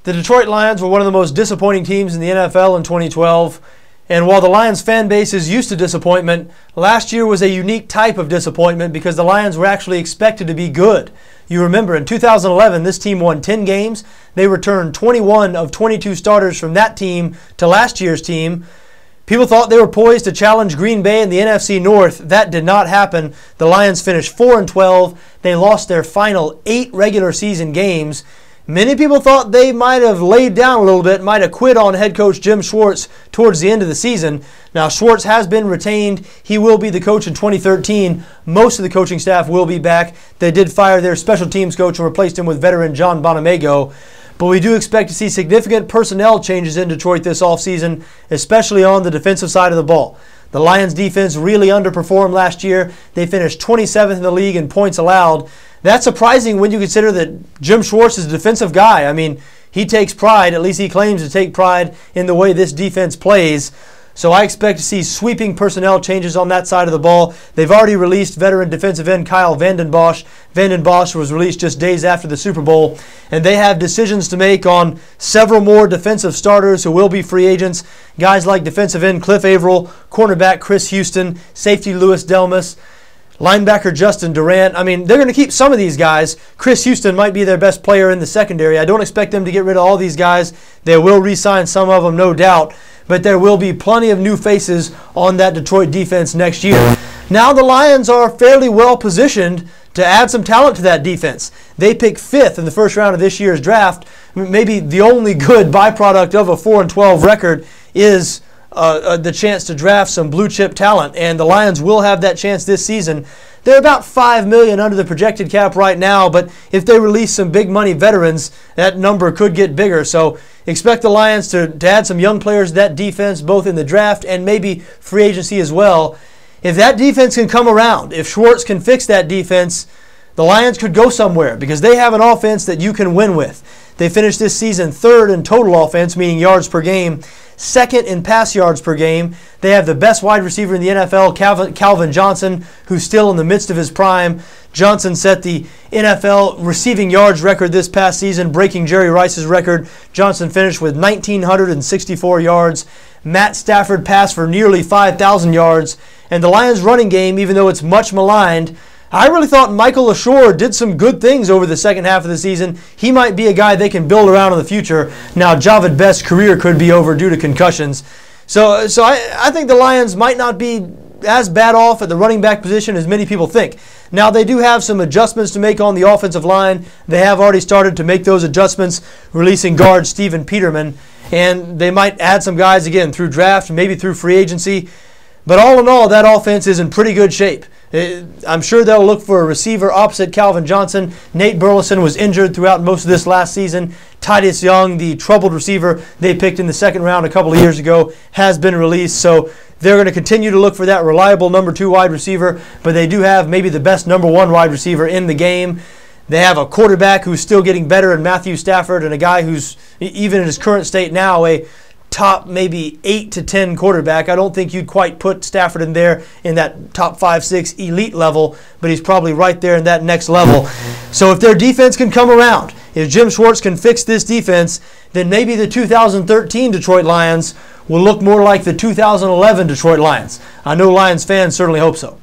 The Detroit Lions were one of the most disappointing teams in the NFL in 2012. And while the Lions fan base is used to disappointment, last year was a unique type of disappointment because the Lions were actually expected to be good. You remember in 2011, this team won 10 games. They returned 21 of 22 starters from that team to last year's team. People thought they were poised to challenge Green Bay in the NFC North. That did not happen. The Lions finished 4-12. They lost their final 8 regular season games. Many people thought they might have laid down a little bit, might have quit on head coach Jim Schwartz towards the end of the season. Now, Schwartz has been retained. He will be the coach in 2013. Most of the coaching staff will be back. They did fire their special teams coach and replaced him with veteran John Bonamego. But we do expect to see significant personnel changes in Detroit this offseason, especially on the defensive side of the ball. The Lions defense really underperformed last year. They finished 27th in the league in points allowed. That's surprising when you consider that Jim Schwartz is a defensive guy. I mean, he takes pride, at least he claims to take pride in the way this defense plays. So I expect to see sweeping personnel changes on that side of the ball. They've already released veteran defensive end Kyle Vanden Bosch. Vanden Bosch was released just days after the Super Bowl. And they have decisions to make on several more defensive starters who will be free agents. Guys like defensive end Cliff Averill, cornerback Chris Houston, safety Louis Delmas, linebacker Justin Durant. I mean, they're going to keep some of these guys. Chris Houston might be their best player in the secondary. I don't expect them to get rid of all these guys. They will re-sign some of them, no doubt. But there will be plenty of new faces on that Detroit defense next year. Now the Lions are fairly well positioned to add some talent to that defense. They picked 5th in the first round of this year's draft. Maybe the only good byproduct of a 4-12 record is the chance to draft some blue chip talent, and the Lions will have that chance this season. They're about $5 million under the projected cap right now, but if they release some big money veterans, that number could get bigger. So expect the Lions to add some young players to that defense, both in the draft and maybe free agency as well. If that defense can come around, if Schwartz can fix that defense, the Lions could go somewhere because they have an offense that you can win with. They finished this season 3rd in total offense, meaning yards per game, 2nd in pass yards per game. They have the best wide receiver in the NFL, Calvin Johnson, who's still in the midst of his prime. Johnson set the NFL receiving yards record this past season, breaking Jerry Rice's record. Johnson finished with 1,964 yards. Matt Stafford passed for nearly 5,000 yards. And the Lions' running game, even though it's much maligned, I really thought Michael LaShore did some good things over the second half of the season. He might be a guy they can build around in the future. Now, Javid Best's career could be over due to concussions. So I think the Lions might not be as bad off at the running back position as many people think. Now, they do have some adjustments to make on the offensive line. They have already started to make those adjustments, releasing guard Steven Peterman. And they might add some guys again through draft, maybe through free agency. But all in all, that offense is in pretty good shape. I'm sure they'll look for a receiver opposite Calvin Johnson. Nate Burleson was injured throughout most of this last season. Titus Young, the troubled receiver they picked in the second round a couple of years ago, has been released. So they're going to continue to look for that reliable number 2 wide receiver, but they do have maybe the best number 1 wide receiver in the game. They have a quarterback who's still getting better in Matthew Stafford, and a guy who's, even in his current state now, a top maybe 8 to 10 quarterback. I don't think you'd quite put Stafford in there in that top 5-6 elite level, but he's probably right there in that next level. So if their defense can come around, if Jim Schwartz can fix this defense, then maybe the 2013 Detroit Lions will look more like the 2011 Detroit Lions. I know Lions fans certainly hope so.